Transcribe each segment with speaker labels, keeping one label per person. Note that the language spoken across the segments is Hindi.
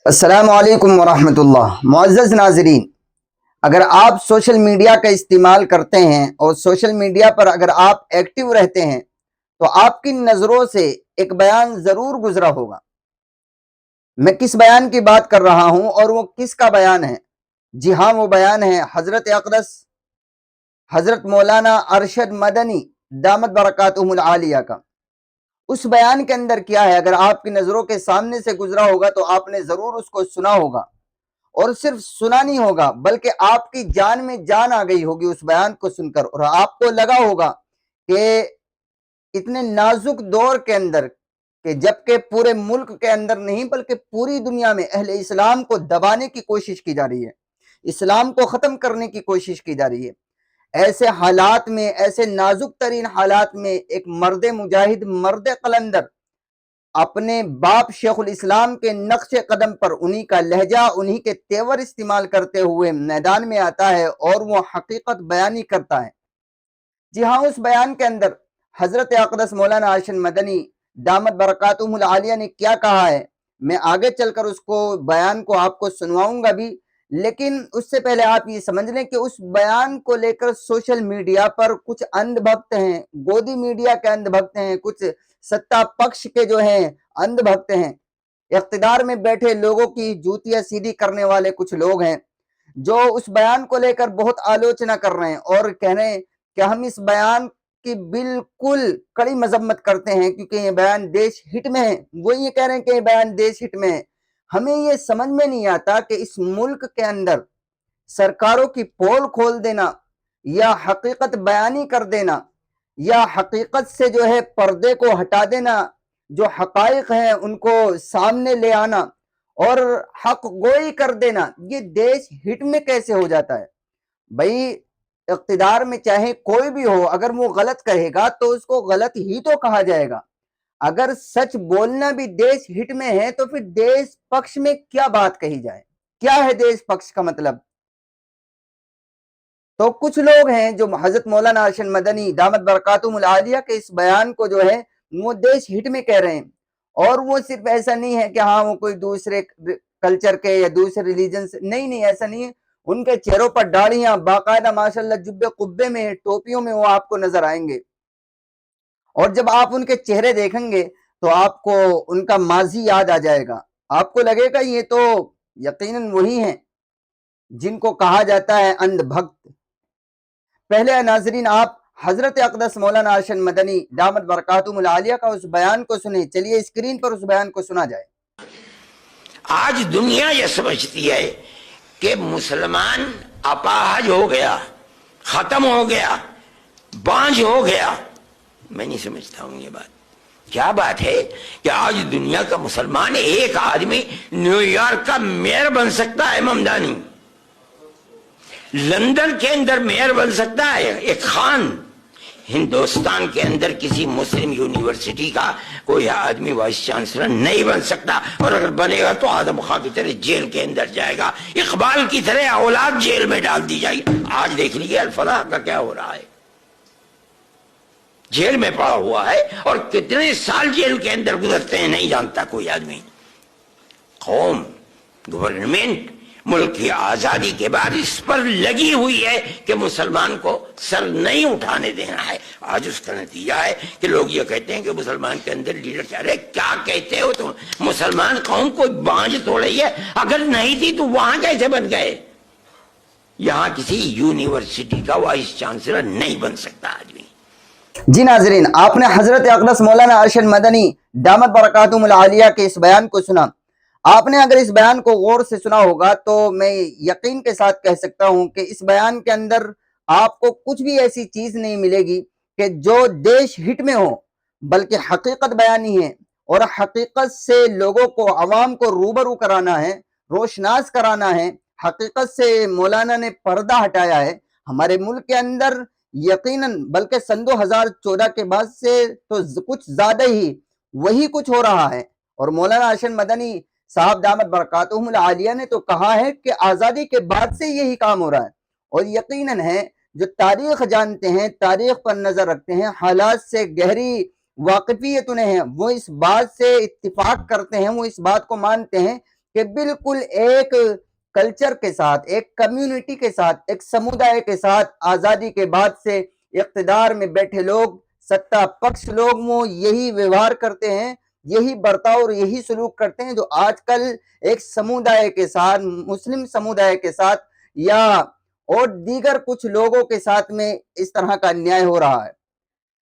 Speaker 1: अस्सलामु अलैकुम वरहमतुल्लाह। मुअज़्ज़ज़ नाज़रीन, अगर आप सोशल मीडिया का इस्तेमाल करते हैं और सोशल मीडिया पर अगर आप एक्टिव रहते हैं तो आपकी नज़रों से एक बयान ज़रूर गुज़रा होगा। मैं किस बयान की बात कर रहा हूँ और वो किसका बयान है? जी हाँ, वो बयान है हज़रत अक़दस हज़रत मौलाना अरशद मदनी दामत बरकातुहुल आलिया का। उस बयान के अंदर क्या है, अगर आपकी नज़रों के सामने से गुज़रा होगा तो आपने ज़रूर उसको सुना होगा। और सिर्फ सुना नहीं होगा बल्कि आपकी जान में जान आ गई होगी उस बयान को सुनकर, और आपको लगा होगा कि इतने नाजुक दौर के अंदर कि जबकि पूरे मुल्क के अंदर नहीं बल्कि पूरी दुनिया में अहले इस्लाम को दबाने की कोशिश की जा रही है, इस्लाम को ख़त्म करने की कोशिश की जा रही है। ऐसे हालात में, ऐसे नाजुक तरीन हालात में एक मर्द मुजाहिद, मर्द कलंदर अपने बाप शेखुल इस्लाम के नक्शे कदम पर उन्हीं का लहजा, उन्हीं के तेवर इस्तेमाल करते हुए मैदान में आता है और वो हकीकत बयानी करता है। जी हाँ, उस बयान के अंदर हजरत अक़दस मौलाना अरशद मदनी दामत बरकातुहुल आलिया ने क्या कहा है, मैं आगे चलकर उसको बयान को आपको सुनवाऊंगा भी, लेकिन उससे पहले आप ये समझ लें कि उस बयान को लेकर सोशल मीडिया पर कुछ अंधभक्त हैं, गोदी मीडिया के अंधभक्त हैं, कुछ सत्ता पक्ष के जो हैं अंधभक्त हैं, इख्तिदार में बैठे लोगों की जूतियां सीधी करने वाले कुछ लोग हैं जो उस बयान को लेकर बहुत आलोचना कर रहे हैं और कह रहे हैं कि हम इस बयान की बिल्कुल कड़ी मजम्मत करते हैं क्योंकि ये बयान देश हित में है। वो ये कह रहे हैं कि ये बयान देश हित में है। हमें ये समझ में नहीं आता कि इस मुल्क के अंदर सरकारों की पोल खोल देना या हकीकत बयानी कर देना या हकीकत से जो है पर्दे को हटा देना, जो हकाइक हैं उनको सामने ले आना और हक गोई कर देना, ये देश हित में कैसे हो जाता है? भाई, इक़्तिदार में चाहे कोई भी हो, अगर वो गलत कहेगा तो उसको गलत ही तो कहा जाएगा। अगर सच बोलना भी देश हित में है तो फिर देश पक्ष में क्या बात कही जाए? क्या है देश पक्ष का मतलब? तो कुछ लोग हैं जो हजरत मौलाना अरशद मदनी दामत बरकातुहुल आलिया के इस बयान को जो है वो देश हित में कह रहे हैं। और वो सिर्फ ऐसा नहीं है कि हाँ वो कोई दूसरे कल्चर के या दूसरे रिलीजन से, नहीं नहीं, ऐसा नहीं है। उनके चेहरों पर दाढ़ियां बाकायदा माशाल्लाह जुब्बे कुब्बे में, टोपियों में वो आपको नजर आएंगे। और जब आप उनके चेहरे देखेंगे तो आपको उनका माजी याद आ जाएगा। आपको लगेगा ये तो यकीनन वही हैं जिनको कहा जाता है अंधभक्त। पहले नाजरीन, आप हजरत अक़दस मौलाना अरशद मदनी दामत बरकातुहुल आलिया का उस बयान को सुने। चलिए स्क्रीन पर उस बयान को सुना जाए।
Speaker 2: आज दुनिया यह समझती है कि मुसलमान अपाहज हो गया, खत्म हो गया, बांझ हो गया। मैं नहीं समझता हूं ये बात। क्या बात है कि आज दुनिया का मुसलमान, एक आदमी न्यूयॉर्क का मेयर बन सकता है, ममदानी लंदन के अंदर मेयर बन सकता है, एक खान हिंदुस्तान के अंदर किसी मुस्लिम यूनिवर्सिटी का कोई आदमी वाइस चांसलर नहीं बन सकता। और अगर बनेगा तो आदम खां की तरह जेल के अंदर जाएगा, इकबाल की तरह औलाद जेल में डाल दी जाएगी। आज देख लीजिए अल-फलाह का क्या हो रहा है, जेल में पड़ा हुआ है और कितने साल जेल के अंदर गुजरते हैं नहीं जानता कोई आदमी। कौम, गवर्नमेंट मुल्क की आजादी के बाद इस पर लगी हुई है कि मुसलमान को सर नहीं उठाने देना है। आज उसका नतीजा है कि लोग ये कहते हैं कि मुसलमान के अंदर लीडर चाह रहे। क्या कहते हो तुम? मुसलमान कौम कोई बांझ थोड़ी है, अगर नहीं थी तो वहां कैसे बन गए? यहां किसी यूनिवर्सिटी का वाइस चांसलर नहीं बन सकता आदमी।
Speaker 1: जी नाजरीन, आपने हजरत अक़दस मौलाना अरशद मदनी दामत बरकातुहुल आलिया के इस बयान को सुना। आपने अगर इस बयान को गौर से सुना होगा तो मैं यकीन के साथ कह सकता हूं कि इस बयान के अंदर आपको कुछ भी ऐसी चीज नहीं मिलेगी कि जो देश हित में हो, बल्कि हकीकत बयानी है और हकीकत से लोगों को, अवाम को रूबरू कराना है, रोशनास कराना है। हकीकत से मौलाना ने पर्दा हटाया है हमारे मुल्क के अंदर। यकीनन बल्कि सन 2014 के बाद से तो कुछ ज्यादा ही वही कुछ हो रहा है। और मौलाना अरशद मदनी साहब दामत बरकातुहुल आलिया ने तो कहा है कि आजादी के बाद से यही काम हो रहा है। और यकीनन है जो तारीख जानते हैं, तारीख पर नजर रखते हैं, हालात से गहरी वाकफियत उन्हें है, वो इस बात से इत्तिफाक करते हैं, वो इस बात को मानते हैं कि बिल्कुल एक कल्चर के साथ, एक कम्युनिटी के साथ, एक समुदाय के साथ आजादी के बाद से इख्तिदार में बैठे लोग, सत्ता पक्ष लोग वो यही व्यवहार करते हैं, यही बर्ताव और यही सलूक करते हैं जो आजकल एक समुदाय के साथ, मुस्लिम समुदाय के साथ या और दीगर कुछ लोगों के साथ में इस तरह का अन्याय हो रहा है।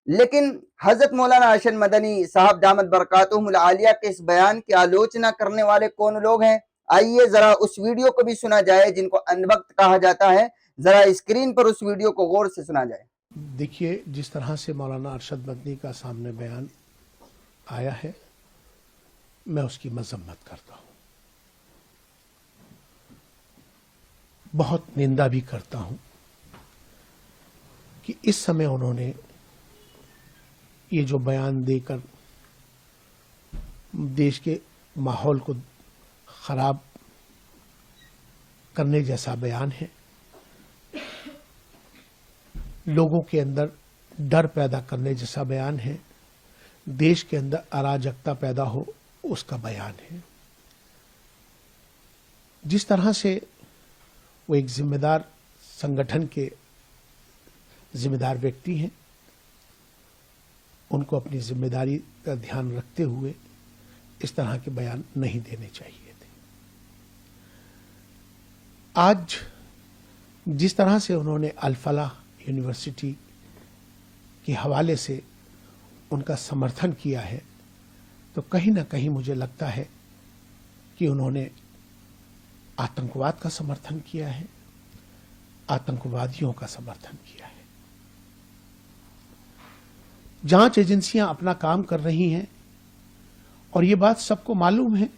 Speaker 1: लेकिन हजरत मौलाना अशद मदनी साहब दामद बरकातुहुमुल आलिया के इस बयान की आलोचना करने वाले कौन लोग हैं, आइए जरा उस वीडियो को भी सुना जाए जिनको अनवक्त कहा जाता है। जरा स्क्रीन पर उस वीडियो को गौर से सुना जाए।
Speaker 3: देखिए, जिस तरह से मौलाना अरशद मदनी का सामने बयान आया है, मैं उसकी मजम्मत करता हूं, बहुत निंदा भी करता हूं कि इस समय उन्होंने ये जो बयान देकर देश के माहौल को खराब करने जैसा बयान है, लोगों के अंदर डर पैदा करने जैसा बयान है, देश के अंदर अराजकता पैदा हो उसका बयान है। जिस तरह से वो एक जिम्मेदार संगठन के जिम्मेदार व्यक्ति हैं, उनको अपनी जिम्मेदारी का ध्यान रखते हुए इस तरह के बयान नहीं देने चाहिए थे। आज जिस तरह से उन्होंने अल फलाह यूनिवर्सिटी के हवाले से उनका समर्थन किया है, तो कहीं ना कहीं मुझे लगता है कि उन्होंने आतंकवाद का समर्थन किया है, आतंकवादियों का समर्थन किया है। जांच एजेंसियां अपना काम कर रही हैं और ये बात सबको मालूम है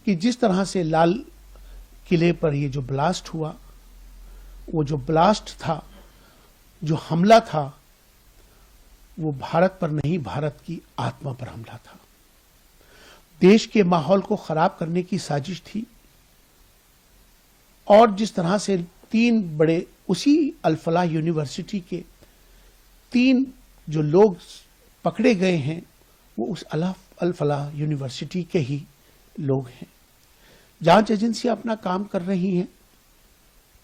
Speaker 3: कि जिस तरह से लाल किले पर ये जो ब्लास्ट हुआ, वो जो ब्लास्ट था, जो हमला था, वो भारत पर नहीं, भारत की आत्मा पर हमला था। देश के माहौल को खराब करने की साजिश थी। और जिस तरह से 3 बड़े उसी अल फलाह यूनिवर्सिटी के 3 जो लोग पकड़े गए हैं, वो उस अल फलाह यूनिवर्सिटी के ही लोग हैं। जांच एजेंसियां अपना काम कर रही हैं,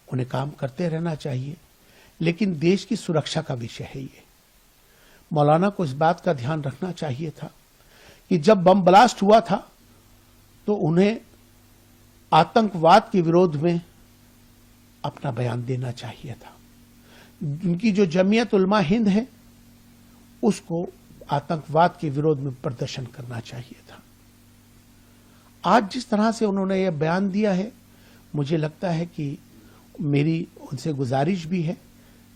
Speaker 3: उन्हें काम करते रहना चाहिए, लेकिन देश की सुरक्षा का विषय है ये। मौलाना को इस बात का ध्यान रखना चाहिए था कि जब बम ब्लास्ट हुआ था तो उन्हें आतंकवाद के विरोध में अपना बयान देना चाहिए था। उनकी जो जमीयत उलमा हिंद है, उसको आतंकवाद के विरोध में प्रदर्शन करना चाहिए था। आज जिस तरह से उन्होंने यह बयान दिया है, मुझे लगता है कि मेरी उनसे गुजारिश भी है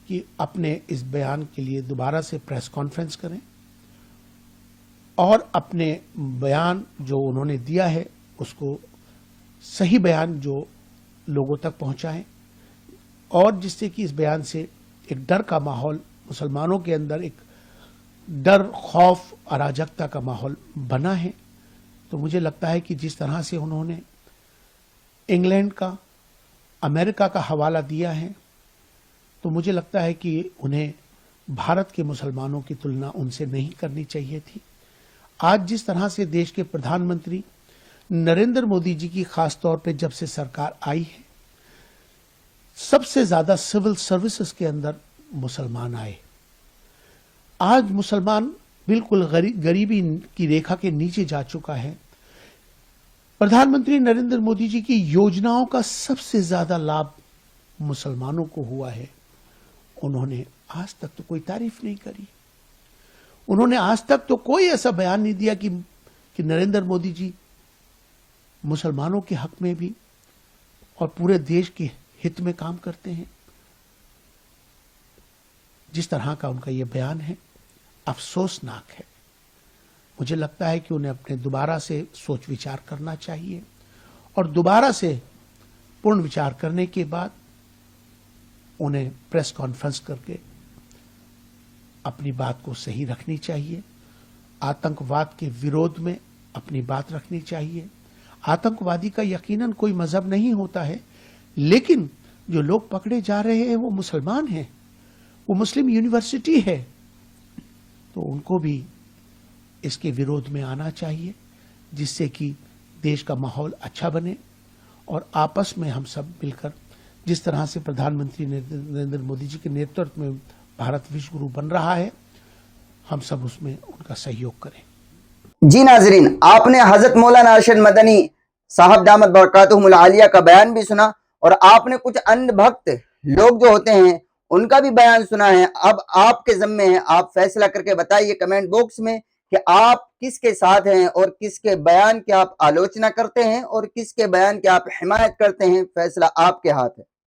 Speaker 3: कि अपने इस बयान के लिए दोबारा से प्रेस कॉन्फ्रेंस करें और अपने बयान जो उन्होंने दिया है उसको सही बयान जो लोगों तक पहुंचाएं, और जिससे कि इस बयान से एक डर का माहौल, मुसलमानों के अंदर एक डर, खौफ, अराजकता का माहौल बना है। तो मुझे लगता है कि जिस तरह से उन्होंने इंग्लैंड का, अमेरिका का हवाला दिया है, तो मुझे लगता है कि उन्हें भारत के मुसलमानों की तुलना उनसे नहीं करनी चाहिए थी। आज जिस तरह से देश के प्रधानमंत्री नरेंद्र मोदी जी की खास तौर पे जब से सरकार आई है, सबसे ज्यादा सिविल सर्विसेज के अंदर मुसलमान आए। आज मुसलमान बिल्कुल गरीबी की रेखा के नीचे जा चुका है। प्रधानमंत्री नरेंद्र मोदी जी की योजनाओं का सबसे ज्यादा लाभ मुसलमानों को हुआ है। उन्होंने आज तक तो कोई तारीफ नहीं करी। उन्होंने आज तक तो कोई ऐसा बयान नहीं दिया कि नरेंद्र मोदी जी मुसलमानों के हक में भी और पूरे देश के हित में काम करते हैं। जिस तरह का उनका यह बयान है, अफसोसनाक है। मुझे लगता है कि उन्हें अपने दोबारा से सोच विचार करना चाहिए और दोबारा से पूर्ण विचार करने के बाद उन्हें प्रेस कॉन्फ्रेंस करके अपनी बात को सही रखनी चाहिए। आतंकवाद के विरोध में अपनी बात रखनी चाहिए। आतंकवादी का यकीनन कोई मजहब नहीं होता है, लेकिन जो लोग पकड़े जा रहे हैं वो मुसलमान हैं, वो मुस्लिम यूनिवर्सिटी है, तो उनको भी इसके विरोध में आना चाहिए, जिससे कि देश का माहौल अच्छा बने और आपस में हम सब मिलकर जिस तरह से प्रधानमंत्री नरेंद्र मोदी जी के नेतृत्व में भारत विश्व गुरु बन रहा है, हम सब उसमें उनका सहयोग करें।
Speaker 1: जी नाजरीन, आपने हजरत मौलाना अरशद मदनी साहब दामत बरकातुहुमुल आलिया का बयान भी सुना और आपने कुछ अन्य भक्त लोग जो होते हैं उनका भी बयान सुना है। अब आपके ज़िम्मे है, आप फैसला करके बताइए कमेंट बॉक्स में कि आप किसके साथ हैं और किसके बयान की आप आलोचना करते हैं और किसके बयान की आप हिमायत करते हैं। फैसला आपके हाथ है।